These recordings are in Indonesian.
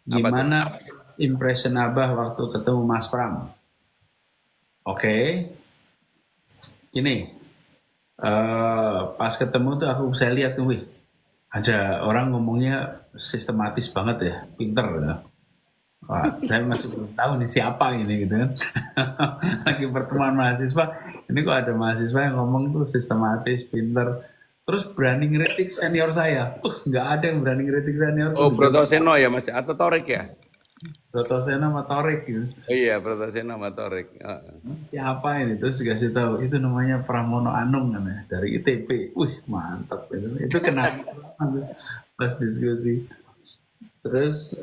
Apa tuh? Gimana impression Abah waktu ketemu Mas Pram? Oke, ini pas ketemu tuh saya lihat tuh, wih, ada orang ngomongnya sistematis banget ya, pinter ya. Wah, saya masih belum tahu nih siapa ini gitu kan. Lagi pertemuan mahasiswa, ini kok ada mahasiswa yang ngomong tuh sistematis, pinter. Terus berani ngeritik senior saya. Nggak ada yang berani ngeritik senior Oh, tuh di zaman Brotoseno ya Mas, atau Torik ya? Toto Sena sama Torik gitu. Oh iya, Brotoseno sama Torik. Heeh. Siapa ini? Terus dikasih tahu, itu namanya Pramono Anung namanya, dari ITB. Wih, mantap itu. Itu kenapa pas diskusi. Terus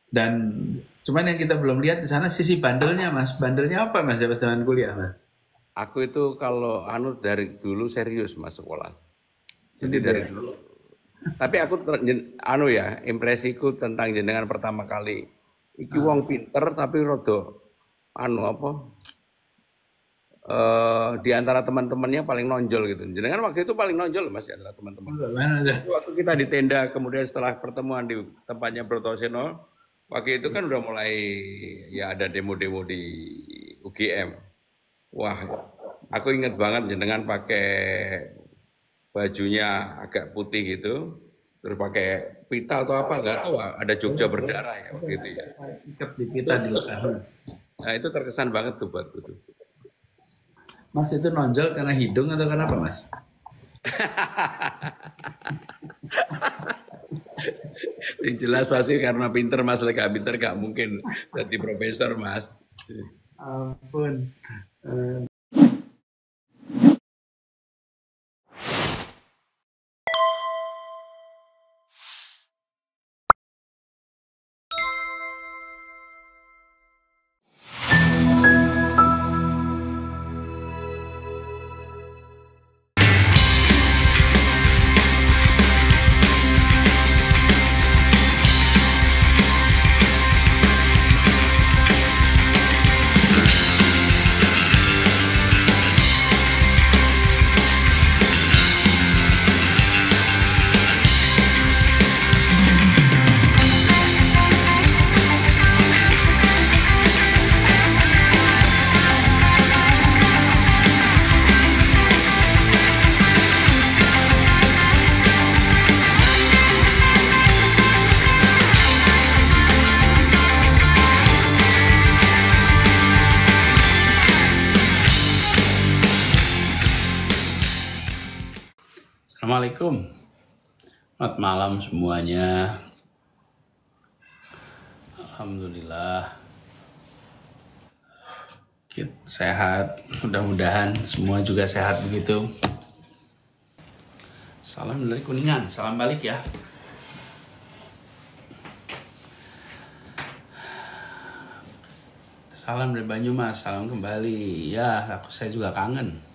dan cuman yang kita belum lihat di sana sisi bandelnya Mas. Bandelnya apa Mas zaman kuliah Mas? Aku itu kalau dari dulu serius Mas sekolah. Jadi Gitu dari ya. dulu. Tapi aku impresiku tentang jenengan pertama kali. Iki wong pinter tapi rodo apa? Di antara teman-temannya paling nonjol gitu. Jenengan waktu itu paling nonjol Mas di antara teman-teman. Bagaimana aja? Waktu kita di tenda, kemudian setelah pertemuan di tempatnya Brotoseno, waktu itu kan udah mulai ya ada demo-demo di UGM. Wah, aku inget banget jenengan pakai bajunya agak putih gitu, terus pakai pita atau apa nggak tahu, ada Jogja berdarah ya waktu itu ya. Ikat di kita di leher. Nah itu terkesan banget tuh buatku tuh. Mas itu nonjol karena hidung atau karena apa Mas? Yang jelas pasti karena pinter Mas, gak pinter gak mungkin jadi profesor Mas. Ampun. Assalamualaikum. Selamat malam semuanya. Alhamdulillah. Kita sehat. Mudah-mudahan semua juga sehat begitu. Salam dari Kuningan. Salam balik ya. Salam dari Banyumas. Salam kembali. Ya, saya juga kangen.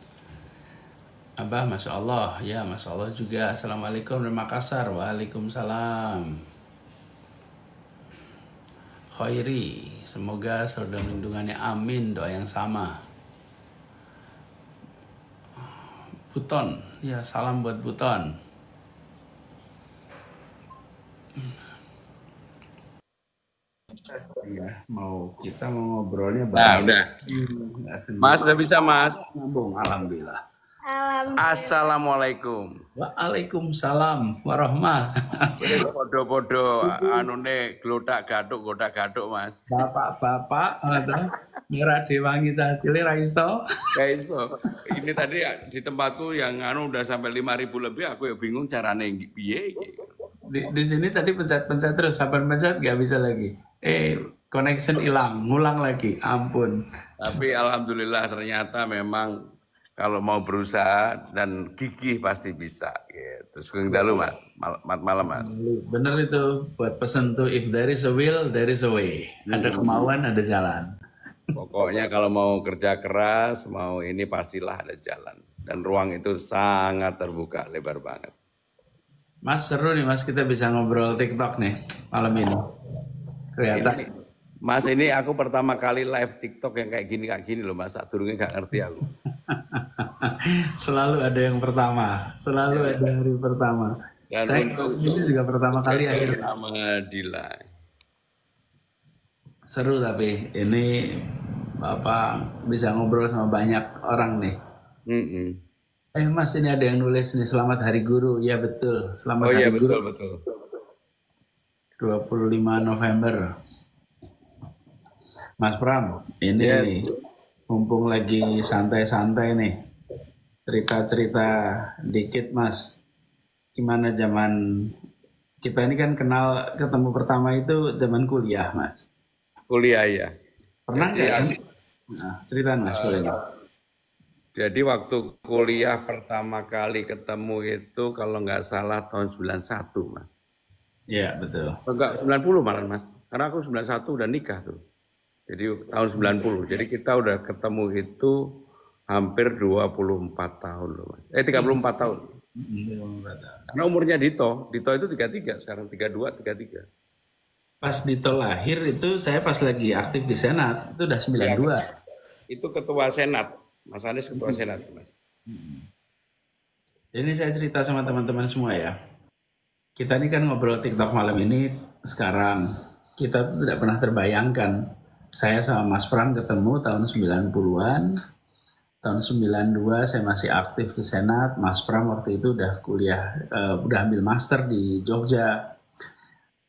Abah, Masya Allah. Ya, Masya Allah juga. Assalamualaikum dari Makassar. Waalaikumsalam. Khairi. Semoga selalu dalam lindungannya. Amin. Doa yang sama. Buton. Ya, salam buat Buton. Iya, kita mau ngobrolnya Nah, bareng. udah. Mas udah bisa Mas. Nyambung, alhamdulillah. Assalamualaikum. Waalaikumsalam warahmatullahi. Podo-podo anune glodak gaduk Mas. Bapak-bapak, merah dewangi cacile raiso. Kayak itu. Ini tadi di tempatku yang udah sampai 5.000 lebih, aku ya bingung carane piye. Di sini tadi pencet-pencet terus, sampai pencet nggak bisa lagi. Connection hilang, ngulang lagi, ampun. Tapi alhamdulillah ternyata memang kalau mau berusaha dan gigih pasti bisa. Gitu. Sugeng dalu Mas, malam Mas. Bener itu, buat pesen tuh, if there is a will, there is a way. Ada kemauan, ada jalan. Pokoknya kalau mau kerja keras, mau ini pastilah ada jalan. Dan ruang itu sangat terbuka, lebar banget. Mas seru nih Mas, kita bisa ngobrol TikTok nih malam ini. Kelihatan. Mas ini aku pertama kali live TikTok yang kayak gini loh Mas. Durungnya gak ngerti aku. Selalu ada yang pertama, selalu ada hari pertama. Dan Saya untuk ini juga pertama kali belajar akhir. sama Dila. Seru tapi ini Bapak bisa ngobrol sama banyak orang nih. Mm-mm. Mas, ini ada yang nulis nih, selamat Hari Guru. Ya betul, Oh selamat iya, Hari Guru betul, betul. 25 November. Mas Pram, Yes. ini mumpung lagi santai-santai nih, cerita-cerita dikit Mas. Gimana zaman kita ini kan kenal ketemu pertama itu zaman kuliah Mas. Kuliah ya. Pernah Jadi nggak kan? aku- Nah, cerita Mas boleh nggak? Jadi waktu kuliah pertama kali ketemu itu kalau nggak salah tahun 91, Mas. Iya betul. Oh, enggak, 90 malah, Mas. Karena aku 91 udah nikah tuh. Jadi tahun 90. Jadi kita udah ketemu itu hampir 24 tahun loh, Mas. 34 tahun. Karena umurnya Dito. Dito itu 33, sekarang 32, 33. Pas Dito lahir itu saya pas lagi aktif di Senat, itu udah 92. Itu ketua Senat. Mas Anies ketua Senat, Mas. Ini saya cerita sama teman-teman semua ya. Kita ini kan ngobrol TikTok malam ini sekarang. Kita tuh tidak pernah terbayangkan. Saya sama Mas Pram ketemu tahun 90-an. Tahun 92 saya masih aktif di Senat. Mas Pram waktu itu udah kuliah, udah ambil master di Jogja.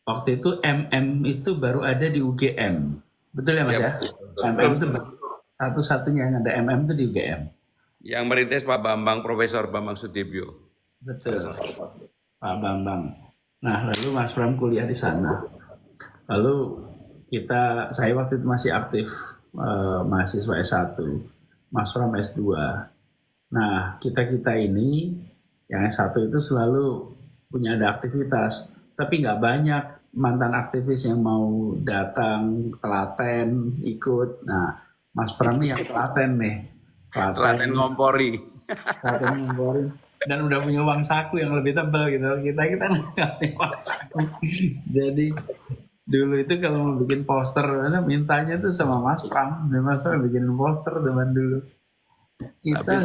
Waktu itu MM itu baru ada di UGM. Betul ya Mas ya? MM itu satu-satunya yang ada MM itu di UGM. Yang merintis Pak Bambang, Profesor Bambang Sudibyo. Betul. Pak Bambang. Nah, lalu Mas Pram kuliah di sana. Lalu saya waktu itu masih aktif mahasiswa S1. Mas Pram S2. Nah, kita ini yang S1 itu selalu punya ada aktivitas. Tapi nggak banyak mantan aktivis yang mau datang, telaten, ikut. Nah, Mas Pram nih yang telaten nih. Telaten ngompori. Telaten ngompori. Dan udah punya uang saku yang lebih tebal gitu. Kita nggak punya uang saku. Jadi dulu itu kalau mau bikin poster, mintanya tuh sama Mas Pram. Mas Pram bikin poster zaman dulu. Tapi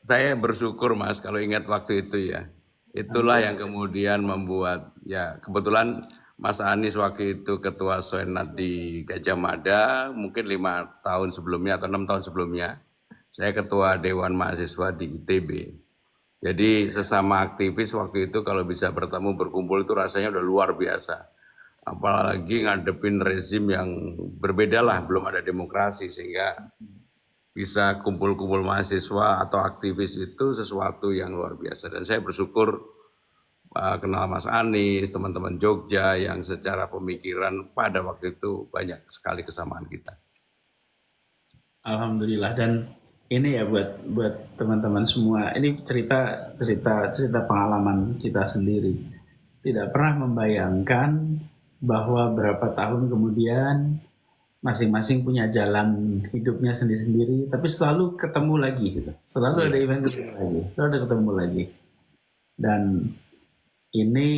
saya bersyukur Mas kalau ingat waktu itu ya. Itulah yang kemudian membuat ya kebetulan Mas Anies waktu itu ketua Senat di Gajah Mada, mungkin 5 tahun sebelumnya atau 6 tahun sebelumnya. Saya ketua Dewan Mahasiswa di ITB. Jadi sesama aktivis waktu itu kalau bisa bertemu berkumpul itu rasanya udah luar biasa. Apalagi ngadepin rezim yang berbeda lah, belum ada demokrasi sehingga bisa kumpul-kumpul mahasiswa atau aktivis itu sesuatu yang luar biasa. Dan saya bersyukur kenal Mas Anies, teman-teman Jogja yang secara pemikiran pada waktu itu banyak sekali kesamaan kita. Alhamdulillah. Dan ini ya buat teman-teman semua. Ini cerita pengalaman kita sendiri. Tidak pernah membayangkan bahwa berapa tahun kemudian masing-masing punya jalan hidupnya sendiri-sendiri, tapi selalu ketemu lagi gitu. Selalu ada event ketemu lagi, selalu ada ketemu lagi. Dan ini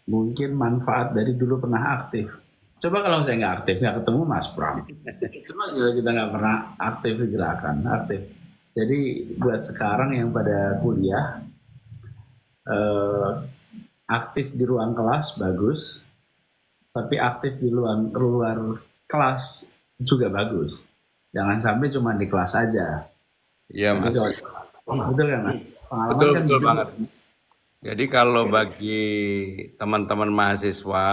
mungkin manfaat dari dulu pernah aktif. Coba kalau saya nggak aktif, nggak ketemu Mas Pram. Coba kalau kita nggak pernah aktif di gerakan, aktif. Jadi buat sekarang yang pada kuliah, aktif di ruang kelas bagus, tapi aktif di luar kelas juga bagus. Jangan sampai cuma di kelas aja. Iya Mas. Betul kan Mas? Betul, kan betul banget. Jadi kalau bagi teman-teman mahasiswa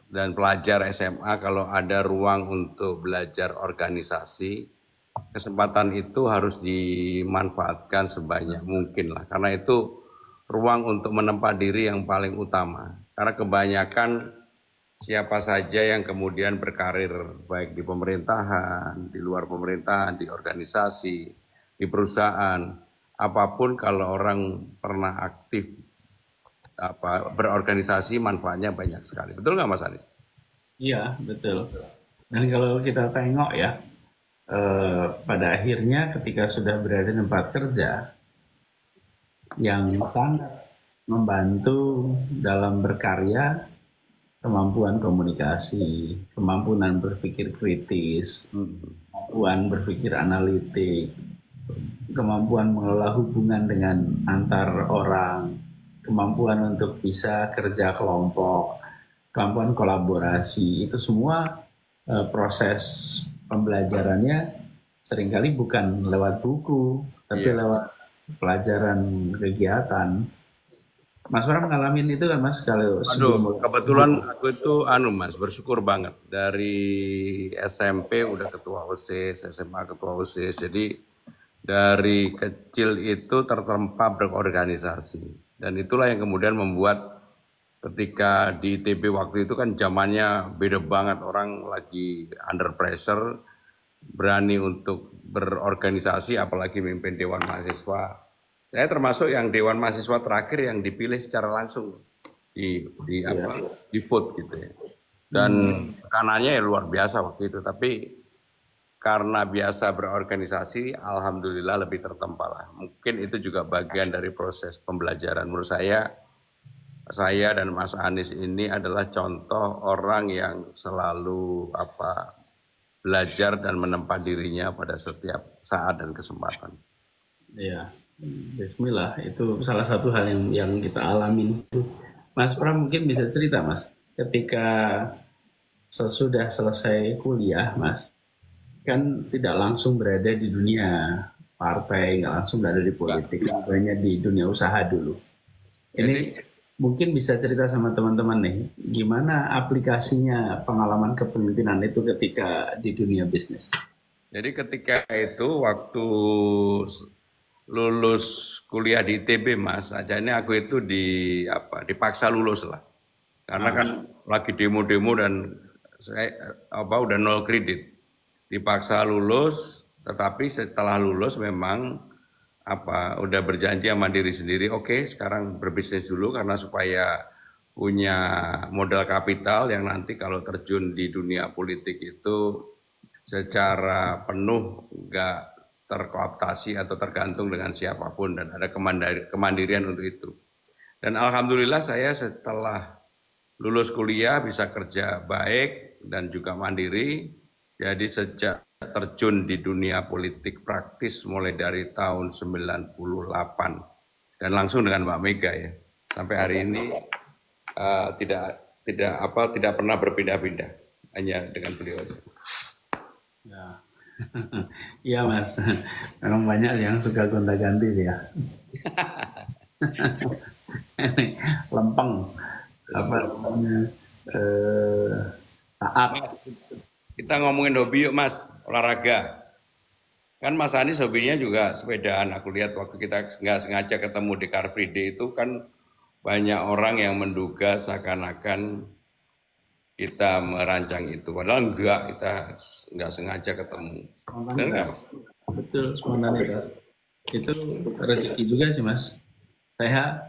dan pelajar SMA kalau ada ruang untuk belajar organisasi, kesempatan itu harus dimanfaatkan sebanyak mungkin lah. Karena itu ruang untuk menempa diri yang paling utama. Karena kebanyakan siapa saja yang kemudian berkarir baik di pemerintahan, di luar pemerintahan, di organisasi, di perusahaan, apapun kalau orang pernah aktif berorganisasi manfaatnya banyak sekali. Betul nggak Mas Anies? Iya, betul. Dan kalau kita tengok ya, pada akhirnya ketika sudah berada di tempat kerja, yang sangat membantu dalam berkarya, kemampuan komunikasi, kemampuan berpikir kritis, kemampuan berpikir analitik, kemampuan mengelola hubungan dengan antar orang, kemampuan untuk bisa kerja kelompok, kemampuan kolaborasi, itu semua proses pembelajarannya seringkali bukan lewat buku, tapi Iya. lewat pelajaran kegiatan. Mas Pram ngalamin itu kan Mas kalau sebelum Aduh, kebetulan aku itu Mas, bersyukur banget dari SMP udah ketua OSIS, SMA ketua OSIS. Jadi dari kecil itu tertempa berorganisasi. Dan itulah yang kemudian membuat ketika di ITB waktu itu kan zamannya beda banget, orang lagi under pressure, berani untuk berorganisasi apalagi memimpin Dewan Mahasiswa. Saya termasuk yang Dewan Mahasiswa terakhir yang dipilih secara langsung ya, di vote gitu ya. Dan tekanannya ya luar biasa waktu itu, tapi karena biasa berorganisasi, alhamdulillah lebih tertempa lah. Mungkin itu juga bagian dari proses pembelajaran. Menurut saya dan Mas Anies ini adalah contoh orang yang selalu belajar dan menempa dirinya pada setiap saat dan kesempatan. ya, Bismillah, itu salah satu hal yang kita alamin. Mas Pram mungkin bisa cerita Mas, ketika sesudah selesai kuliah Mas, kan tidak langsung berada di dunia partai, nggak langsung berada di politik, banyak di dunia usaha dulu. Ini Jadi mungkin bisa cerita sama teman-teman nih, gimana aplikasinya pengalaman kepemimpinan itu ketika di dunia bisnis? Jadi ketika itu waktu lulus kuliah di ITB Mas, aja ini aku itu dipaksa lulus lah. Karena kan lagi demo-demo dan saya udah nol kredit. Dipaksa lulus, tetapi setelah lulus memang udah berjanji sama diri sendiri, oke, sekarang berbisnis dulu karena supaya punya modal kapital yang nanti kalau terjun di dunia politik itu secara penuh nggak terkooptasi atau tergantung dengan siapapun dan ada kemandirian untuk itu. Dan alhamdulillah saya setelah lulus kuliah bisa kerja baik dan juga mandiri. Jadi sejak terjun di dunia politik praktis mulai dari tahun 98 dan langsung dengan Mbak Mega ya. Sampai hari ini tidak pernah berpindah-pindah, hanya dengan beliau. Ya. Iya Mas, memang banyak yang suka gonta-ganti ya. Lempeng, apa namanya, taat. Mas, kita ngomongin hobi yuk Mas, olahraga. Kan Mas Anies hobinya juga sepedaan. Aku lihat waktu kita nggak sengaja ketemu di Car Free Day itu kan banyak orang yang menduga seakan-akan kita merancang itu. Padahal enggak, kita nggak sengaja ketemu. Benar nggak, Mas? Betul, spontanitas. Itu rezeki juga sih Mas. Saya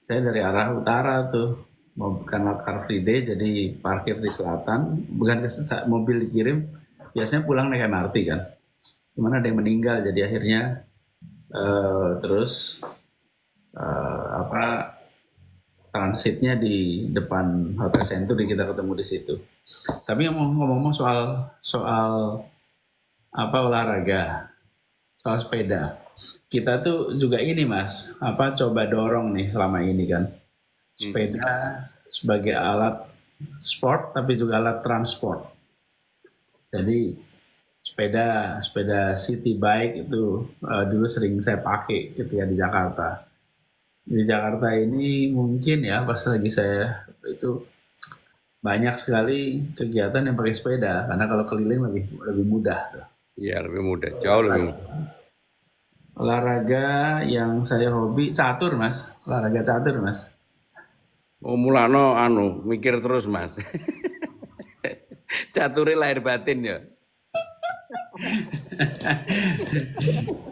dari arah utara tuh, mau karena Car Free Day jadi parkir di selatan, bukan mobil dikirim, biasanya pulang naik MRT kan. Cuman ada yang meninggal, jadi akhirnya terus transitnya di depan Hotel Century, kita ketemu di situ. Tapi ngomong-ngomong soal olahraga, soal sepeda, kita tuh juga ini Mas, coba dorong nih selama ini kan, sepeda sebagai alat sport tapi juga alat transport. Jadi sepeda city bike itu dulu sering saya pakai ketika di Jakarta. Di Jakarta ini mungkin ya pas lagi saya itu banyak sekali kegiatan yang pakai sepeda karena kalau keliling lebih mudah. Iya, lebih mudah, jauh lebih mudah. Olahraga yang saya hobi catur Mas, olahraga catur Mas. Oh, mulano mikir terus Mas. Cature lahir batin ya.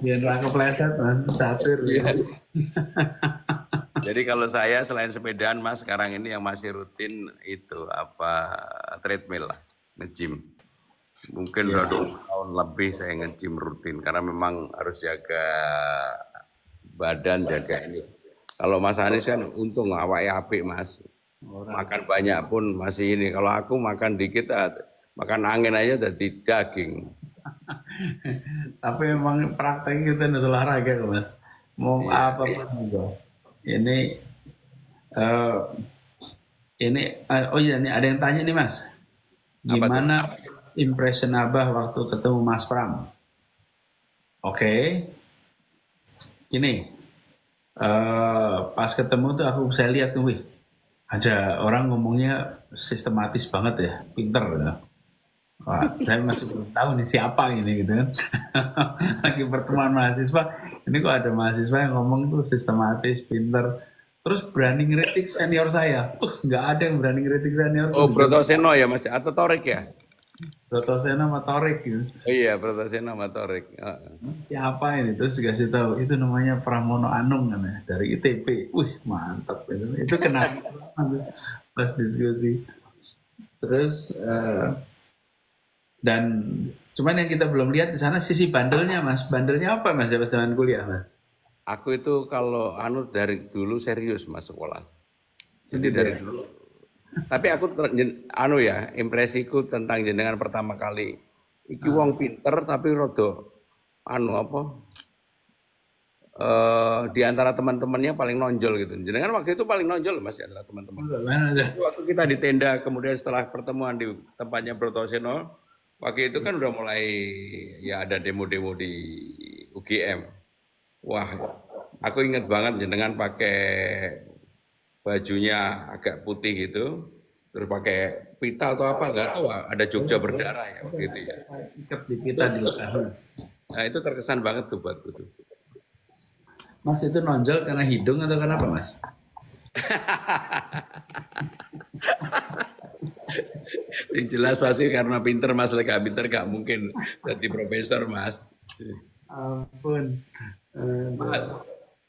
Biar nggak kepleset Mas, catur. Iya. Jadi kalau saya selain sepedaan Mas, sekarang ini yang masih rutin itu treadmill lah, nge-gym. Mungkin udah 2 tahun lebih saya nge-gym rutin karena memang harus jaga badan, jaga ini. Kalau Mas Anies kan untung awake apik Mas. Makan banyak pun masih ini. Kalau aku makan dikit, makan angin aja jadi daging. Tapi memang praktek kita harus olahraga Mas. Mau apa pun juga. Ini Eh, oh iya nih ada yang tanya nih Mas, Apa tuh? gimana impression Abah waktu ketemu Mas Pram? Oke, ini pas ketemu tuh aku saya lihat tuh, wih, ada orang ngomongnya sistematis banget ya, pinter ya. Wah, saya masih belum tahu nih siapa ini gitu kan. Lagi pertemuan mahasiswa, ini kok ada mahasiswa yang ngomong tuh sistematis, pinter. Terus berani ngeritik senior saya. Nggak ada yang berani ngeritik senior tuh Oh, di Broto zaman Seno ya Mas, atau Torik ya? Toto Sena sama Torik gitu. Oh iya, Broto Seno sama Torik. Heeh. Siapa ini? Terus dikasih tahu itu namanya Pramono Anung kan ya, dari ITB. Wih, mantap itu. Itu kenapa pas diskusi. Terus dan cuman yang kita belum lihat di sana sisi bandelnya Mas. Bandelnya apa Mas ya pas zaman kuliah Mas? Aku itu kalau dari dulu serius Mas sekolah. Jadi Gitu dari ya. dulu. Tapi aku ya, impresiku tentang jenengan pertama kali. Iki wong pinter tapi rada apa? Di antara teman-temannya paling nonjol gitu. Jenengan waktu itu paling nonjol Mas di antara teman-teman. Mana aja. Waktu kita di tenda, kemudian setelah pertemuan di tempatnya Broto Seno, waktu itu kan udah mulai ya ada demo-demo di UGM. Wah, aku ingat banget jenengan pakai bajunya agak putih gitu, terus pakai pita atau apa nggak tahu, ada Jogja berdarah ya waktu itu ya. Ikat di kita di belakang. Nah itu terkesan banget tuh buatku tuh. Mas itu nonjol karena hidung atau karena apa Mas? Yang jelas pasti karena pinter Mas, gak pinter gak mungkin jadi profesor Mas. Ampun. Mas,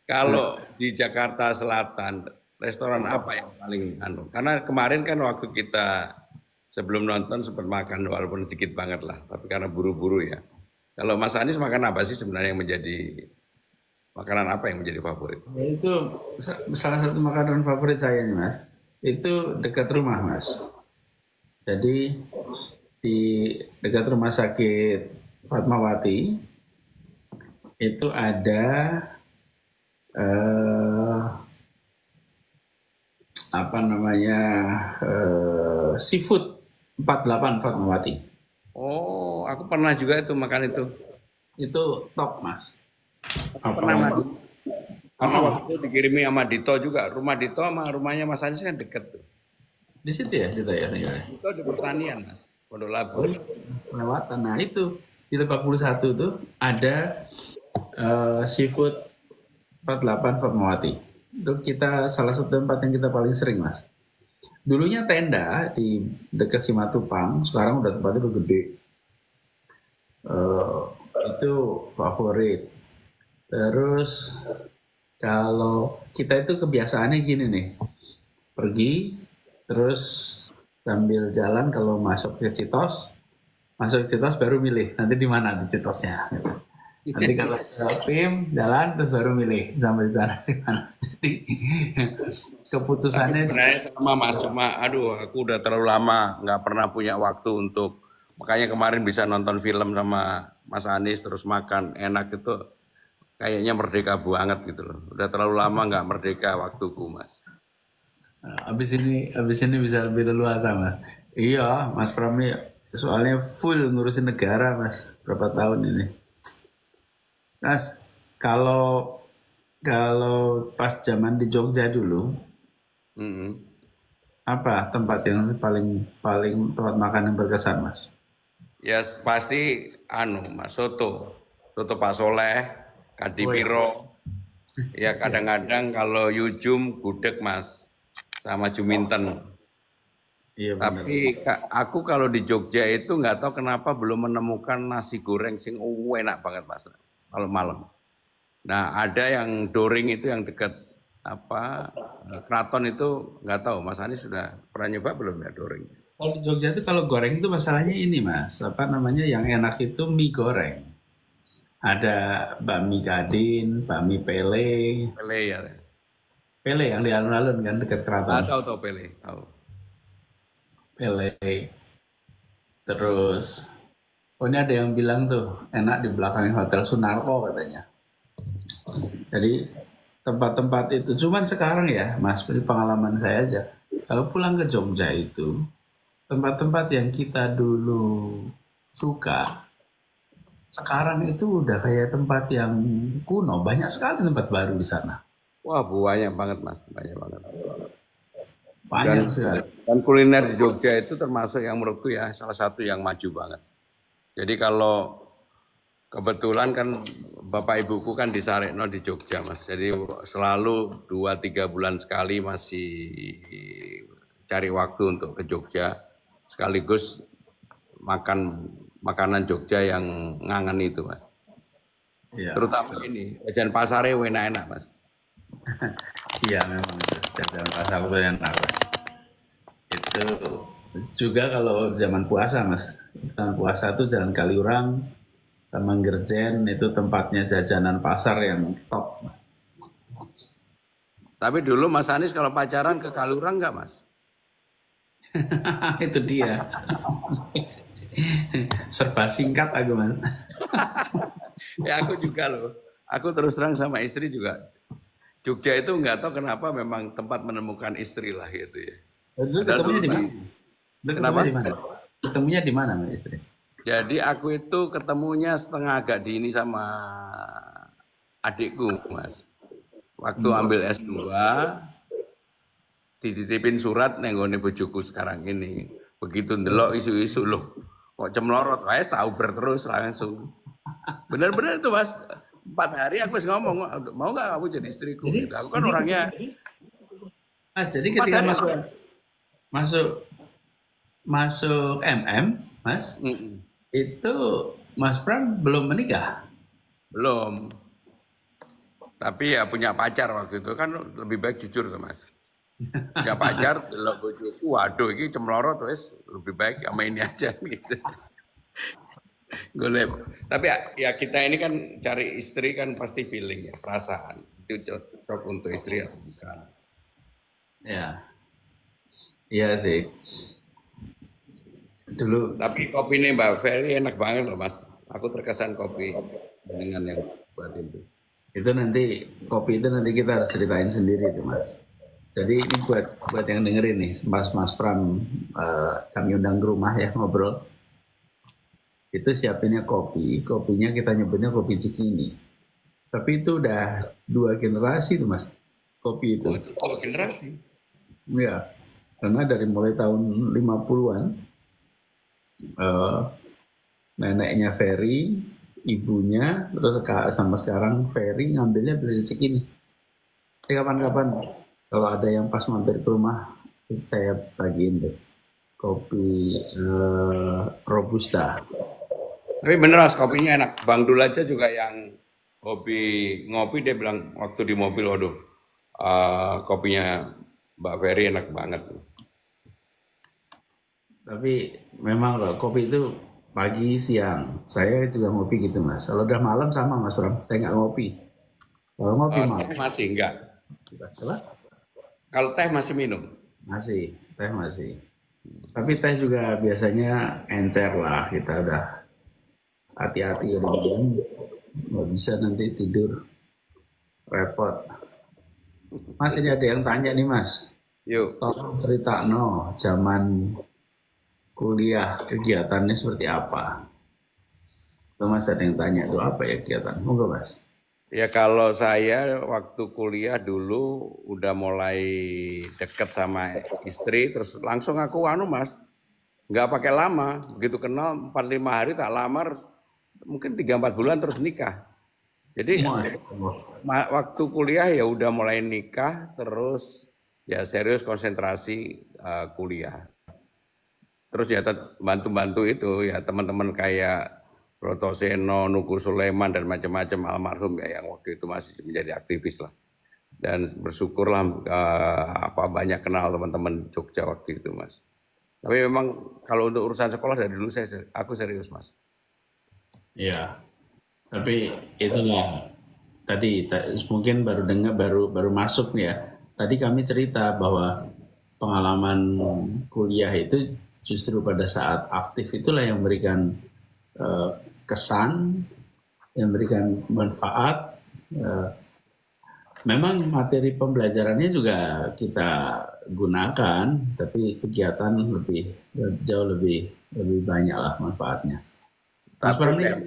kalau di Jakarta Selatan, restoran apa yang paling Karena kemarin kan waktu kita sebelum nonton sempat makan walaupun sedikit banget lah, tapi karena buru-buru ya. Kalau Mas Anies makan apa sih sebenarnya yang menjadi makanan apa yang menjadi favorit? Ya, itu salah satu makanan favorit saya nih Mas. Itu dekat rumah Mas. Jadi di dekat rumah sakit Fatmawati itu ada apa namanya seafood 48 Fatmawati. Oh, aku pernah juga itu makan itu. Itu top Mas. Pernah Mas. Apalagi Karena waktu itu dikirimi sama Dito juga. Rumah Dito sama rumahnya Mas Anies kan deket tuh. di situ ya kita ya. Dito di pertanian Mas, Pondok Labu. Oh, kelewatan. Nah itu di Lebak Bulus 1 tuh ada seafood 48 Fatmawati. Itu kita salah satu tempat yang kita paling sering Mas. Dulunya tenda di dekat Simatupang, sekarang udah tempatnya udah gede. Itu favorit. Terus kalau kita itu kebiasaannya gini nih, pergi terus sambil jalan kalau masuk ke Citos baru milih nanti di mana di Citosnya. Gitu. Nanti kalau ke PIM jalan terus baru milih sampai di sana di mana. Jadi Tapi keputusannya sebenarnya sama Mas, cuma aduh aku udah terlalu lama nggak pernah punya waktu untuk, makanya kemarin bisa nonton film sama Mas Anies terus makan enak itu kayaknya merdeka banget gitu loh. Udah terlalu lama nggak merdeka waktuku Mas. abis ini bisa lebih leluasa Mas. Iya Mas Pram nih soalnya full ngurusin negara Mas berapa tahun ini. Mas kalau kalau pas zaman di Jogja dulu Mm-mm. apa tempat yang paling paling tempat makan yang berkesan Mas? Ya pasti Mas soto Pak Soleh, Oh ya. Kadipiro. Ya kadang-kadang kalau Yujum gudeg Mas, sama Juminten. Iya benar. Tapi aku kalau di Jogja itu nggak tahu kenapa belum menemukan nasi goreng sing enak banget Mas. Kalau malam. Nah ada yang Doring itu yang dekat Keraton itu nggak tahu Mas Anies sudah pernah nyoba belum ya Doring? Kalau di Jogja itu kalau goreng itu masalahnya ini Mas, apa namanya yang enak itu mie goreng. Ada bakmi Gadin, bakmi Pele, Pele ya. Pele yang di alun-alun kan dekat Ah, keraton. tahu Pele, tahu. Pele. Terus, oh ini ada yang bilang tuh enak di belakangnya Hotel Sunarko katanya. Jadi tempat-tempat itu. Cuman sekarang ya, Mas, dari pengalaman saya aja. Kalau pulang ke Jogja itu, tempat-tempat yang kita dulu suka, sekarang itu udah kayak tempat yang kuno. Banyak sekali tempat baru di sana. Wah, banyak banget Mas, banyak banget. Dan Banyak sekali. dan kuliner di Jogja itu termasuk yang menurutku ya salah satu yang maju banget. Jadi kalau kebetulan kan bapak ibuku kan di Sarekno di Jogja Mas. Jadi selalu 2-3 bulan sekali masih cari waktu untuk ke Jogja. Sekaligus makan makanan Jogja yang ngangen itu Mas. Iya, Terutama ini, jajan pasare enak-enak Mas. iya memang itu. Jalan pasar itu yang enak. Itu juga kalau zaman puasa, Mas. Zaman puasa tuh Jalan Kaliurang, Taman Gerjen itu tempatnya jajanan pasar yang top. Tapi dulu Mas Anies kalau pacaran ke Kalurang nggak Mas? Itu dia. Serba singkat aku, Mas. Ya aku juga loh. Aku terus terang sama istri juga. Jogja itu nggak tahu kenapa memang tempat menemukan istri lah gitu ya. Dulu Padahal ketemunya dulu di mana? Dulu kenapa? ketemunya di mana? Ketemunya di mana, Mas istri? Jadi aku itu ketemunya setengah agak dini sama adikku Mas. Waktu ambil S2, dititipin surat nenggone bojoku sekarang ini. Begitu ndelok isu-isu loh. Kok cemlorot, wae tahu terus langsung. Benar-benar itu Mas. 4 hari aku harus ngomong, mau nggak kamu jadi istriku? Gitu. Aku kan orangnya Mas, jadi 4 ketika hari. masuk masuk MM, Mas, Mm-mm. itu Mas Pram belum menikah. Belum. Tapi ya punya pacar waktu itu kan lebih baik jujur tuh Mas. Punya pacar, delok bojoku, waduh ini cemlorot wis lebih baik sama ini aja gitu. Golek. Tapi ya kita ini kan cari istri kan pasti feeling ya, perasaan. Itu cocok untuk istri atau bukan. Ya, iya sih. Dulu Tapi kopi ini Mbak Ferry enak banget loh Mas. Aku terkesan kopi dengan yang buat itu. itu nanti kopi itu nanti kita harus ceritain sendiri tuh Mas. Jadi ini buat yang dengerin nih, Mas Pram kami undang ke rumah ya ngobrol. Itu siapinnya kopinya kita nyebutnya kopi Cikini. Tapi itu udah 2 generasi tuh Mas, kopi itu. Oh, itu kalau generasi. Ya, karena dari mulai tahun 50-an, neneknya Ferry, ibunya, terus sama sekarang Ferry ngambilnya dari Cikini. Jadi kapan-kapan kalau ada yang pas mampir ke rumah, saya bagiin deh kopi Robusta. Tapi bener Mas, kopinya enak. Bang Dul aja juga yang hobi ngopi, dia bilang waktu di mobil, waduh, kopinya Mbak Ferry enak banget. Tapi memang loh, kopi itu pagi, siang. Saya juga ngopi gitu Mas. Kalau udah malam sama Mas Ram, saya nggak ngopi. Kalau ngopi malam. Teh masih enggak. Apa? Kalau teh masih minum. Masih, teh masih. Tapi teh juga biasanya encer lah, kita udah hati-hati ada bilang nggak bisa nanti tidur repot. Mas ini ada yang tanya nih Mas, Yuk. tolong cerita no zaman kuliah kegiatannya seperti apa? Tuh Mas ada yang tanya tuh apa ya kegiatan? Monggo Mas. Ya kalau saya waktu kuliah dulu udah mulai deket sama istri, terus langsung aku Mas, nggak pakai lama, begitu kenal 4-5 hari tak lamar, mungkin 3-4 bulan terus nikah. Jadi waktu kuliah ya udah mulai nikah, terus ya serius konsentrasi kuliah. Terus ya bantu-bantu itu ya teman-teman kayak Broto Seno, Nuku Sulaiman dan macam-macam almarhum ya yang waktu itu masih menjadi aktivis lah. Dan bersyukurlah banyak kenal teman-teman Jogja waktu itu Mas. Tapi memang kalau untuk urusan sekolah dari dulu aku serius Mas. Iya. Tapi itulah tadi mungkin baru dengar baru masuk nih ya. Tadi kami cerita bahwa pengalaman kuliah itu justru pada saat aktif itulah yang memberikan kesan, yang memberikan manfaat, memang materi pembelajarannya juga kita gunakan, tapi kegiatan jauh lebih banyak lah manfaatnya. Mas Tapi Pram ini kan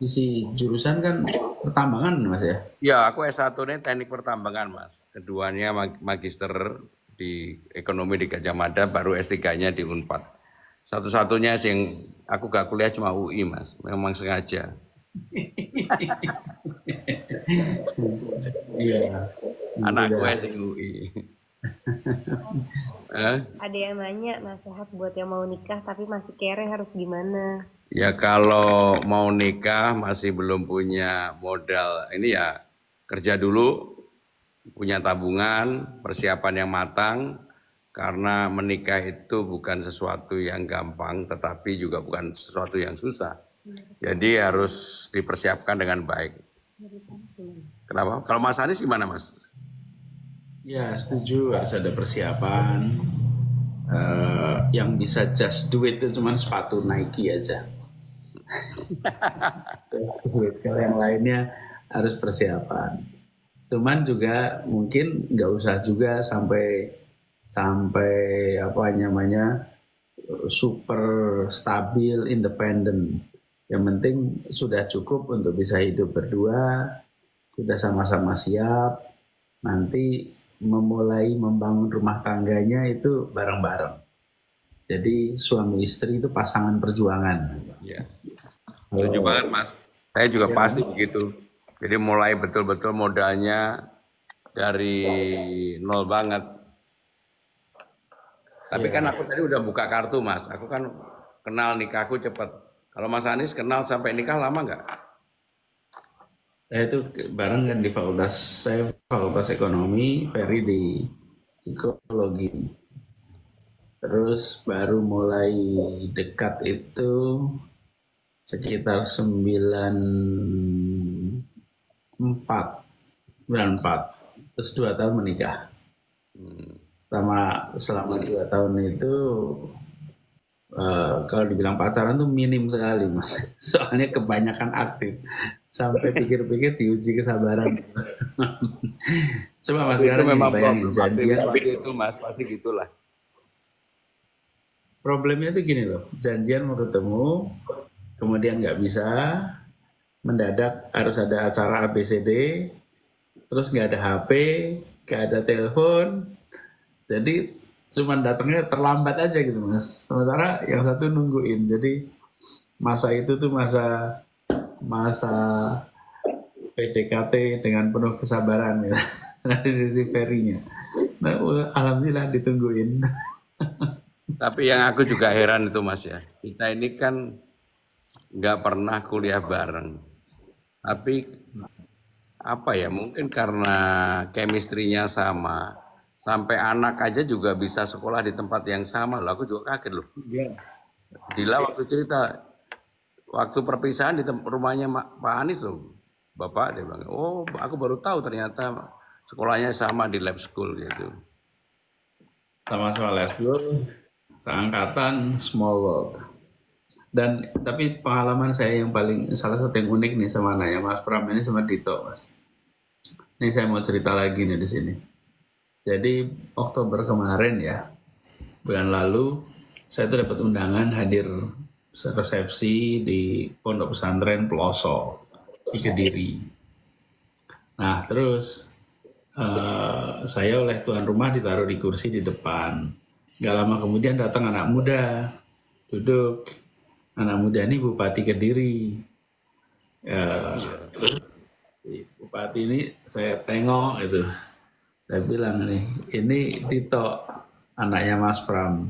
isi jurusan kan pertambangan Mas ya? ya aku S1 ini teknik pertambangan Mas. Keduanya magister di ekonomi di Gajah Mada, baru S3-nya di Unpad. Satu-satunya yang aku gak kuliah cuma UI Mas, memang sengaja. Iya. Anakku sing UI. Ada yang nanya nasihat buat yang mau nikah tapi masih kere harus gimana? Ya kalau mau nikah masih belum punya modal, ini ya kerja dulu, punya tabungan, persiapan yang matang, karena menikah itu bukan sesuatu yang gampang, tetapi juga bukan sesuatu yang susah. Jadi harus dipersiapkan dengan baik. Kenapa? Kalau Mas Anies gimana Mas? Ya setuju, harus ada persiapan. Yang bisa just do it itu cuma sepatu Nike aja. Kalau yang lainnya harus persiapan. Cuman juga mungkin nggak usah juga sampai apa namanya super stabil, independen. Yang penting sudah cukup untuk bisa hidup berdua, sudah sama-sama siap. Nanti memulai membangun rumah tangganya itu bareng-bareng. Jadi suami istri itu pasangan perjuangan. Ya, setuju banget Mas. Saya juga pasti begitu. Jadi mulai betul-betul modalnya dari nol banget. Tapi kan aku tadi udah buka kartu Mas. Aku kan kenal nikahku cepet. Kalau Mas Anies kenal sampai nikah lama nggak? Saya itu bareng kan di fakultas ekonomi, Ferry di psikologi. Terus baru mulai dekat itu sekitar 94. Terus 2 tahun menikah. Selama 2 tahun itu kalau dibilang pacaran tuh minim sekali Mas. Soalnya kebanyakan aktif. Sampai pikir-pikir diuji kesabaran. Coba Mas sekarang memang bayangin janjian. Itu Mas, pasti gitulah. Problemnya tuh gini loh, janjian mau ketemu, kemudian nggak bisa, mendadak harus ada acara ABCD, terus nggak ada HP, nggak ada telepon, jadi cuman datangnya terlambat aja gitu Mas. Sementara yang satu nungguin, jadi masa itu tuh masa PDKT dengan penuh kesabaran ya dari sisi Ferry-nya. Nah, alhamdulillah ditungguin. Tapi yang aku juga heran itu Mas ya, kita ini kan nggak pernah kuliah bareng. Tapi apa ya, mungkin karena chemistry-nya sama, sampai anak aja juga bisa sekolah di tempat yang sama loh. Aku juga kaget loh. Dila waktu cerita, waktu perpisahan di rumahnya Pak Anies loh, Bapak dia bilang, oh aku baru tahu ternyata sekolahnya sama di lab school gitu. Sama-sama lab school, seangkatan, small world. Dan tapi pengalaman saya yang salah satu yang unik nih sama anaknya Mas Pram ini sama Dito Mas. Ini saya mau cerita lagi nih di sini. Jadi Oktober kemarin ya, bulan lalu saya tuh dapat undangan hadir resepsi di Pondok Pesantren Peloso di Kediri. Nah terus saya oleh tuan rumah ditaruh di kursi di depan. Gak lama kemudian datang anak muda duduk. Anak muda ini Bupati Kediri. Terus Bupati ini saya tengok itu. Saya bilang nih, ini Dito anaknya Mas Pram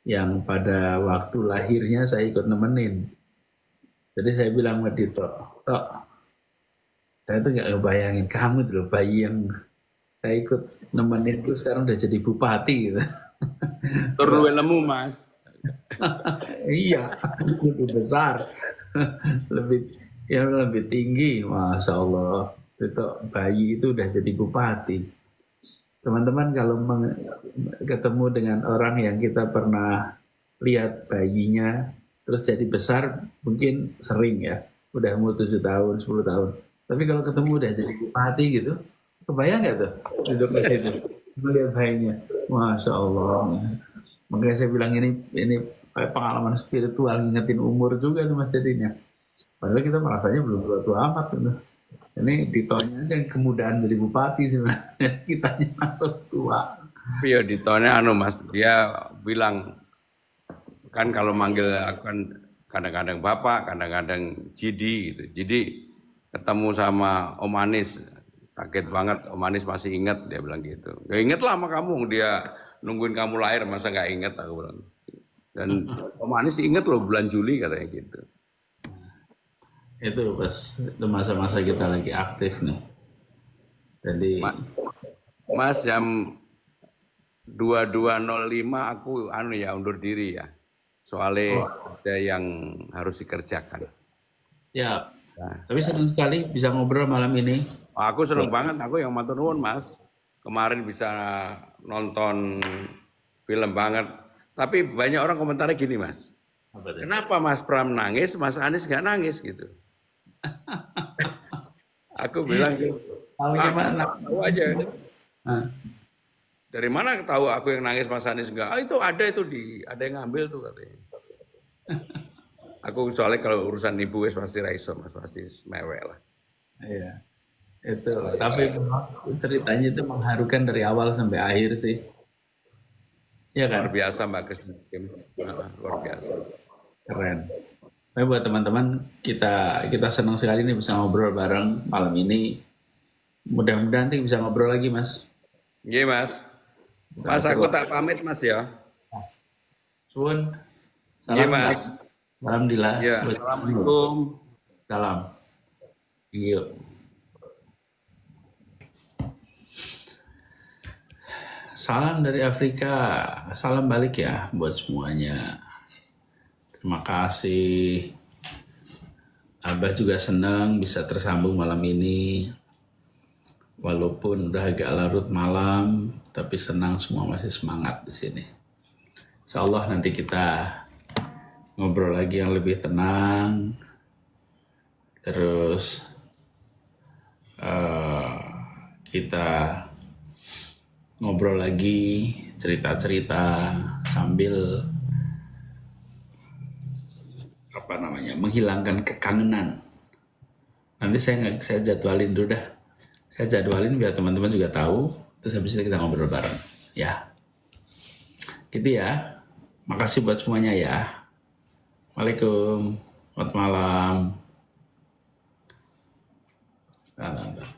yang pada waktu lahirnya saya ikut nemenin. Jadi saya bilang sama Dito, Tok, saya tuh nggak ngebayangin kamu tuh bayi yang saya ikut nemenin itu sekarang udah jadi bupati gitu. Terus lemu Mas. Iya, lebih besar, lebih tinggi, masya Allah. Itu bayi itu udah jadi bupati. Teman-teman kalau ketemu dengan orang yang kita pernah lihat bayinya terus jadi besar, mungkin sering ya, udah umur 7 tahun, 10 tahun. Tapi kalau ketemu udah jadi bupati gitu, Kebayang nggak tuh duduk di situ melihat bayinya, masya Allah. Makanya saya bilang ini pengalaman spiritual, ngingetin umur juga tuh Mas jadinya. Padahal kita merasanya belum tua amat gitu. Ini ditonya aja kemudahan jadi bupati sebenarnya, kitanya masuk tua. Tapi ya ditanya Mas, dia bilang kan kalau manggil aku kan kadang-kadang Bapak, kadang-kadang Jidi gitu. Jadi ketemu sama Om Anis, kaget banget Om Anis masih ingat, dia bilang gitu. Ya inget lah sama kamu, dia nungguin kamu lahir masa nggak inget, aku bilang. Dan Om Anis inget loh bulan Juli katanya gitu. Itu pas itu masa-masa kita lagi aktif nih. Jadi Mas jam 22.05 aku undur diri ya. Soalnya ada yang harus dikerjakan. ya, tapi senang sekali bisa ngobrol malam ini. Aku seneng banget, aku yang matur nuwun Mas. Kemarin bisa nonton film banget. Tapi banyak orang komentarnya gini Mas. Kenapa Mas Pram nangis, Mas Anies nggak nangis gitu? Aku bilang gitu. Tahu aja. Dari mana tahu aku yang nangis Mas Anies enggak? Itu ada ada yang ngambil tuh katanya. Aku soalnya kalau urusan ibu wes pasti raiso Mas, pasti mewek lah. Iya. Itu tapi ceritanya itu mengharukan dari awal sampai akhir sih. Iya kan? Luar biasa Mbak Kristin. Luar biasa. Keren. Tapi buat teman-teman kita senang sekali nih bisa ngobrol bareng malam ini. Mudah-mudahan nanti bisa ngobrol lagi Mas. Iya Mas. Mas aku tak pamit Mas ya. Suwun. Iya Salam Mas. Alhamdulillah. Ya. Assalamualaikum. Salam. Iya. Salam dari Afrika. Salam balik ya buat semuanya. Terima kasih. Abah juga senang bisa tersambung malam ini. Walaupun udah agak larut malam, tapi senang semua masih semangat di sini. Insyaallah nanti kita ngobrol lagi yang lebih tenang. Terus kita ngobrol lagi, cerita-cerita sambil menghilangkan kekangenan. Nanti saya jadwalin dulu dah. Saya jadwalin biar teman-teman juga tahu. Terus habis itu kita ngobrol bareng. Ya. Gitu ya. Makasih buat semuanya ya. Waalaikumsalam. Selamat malam.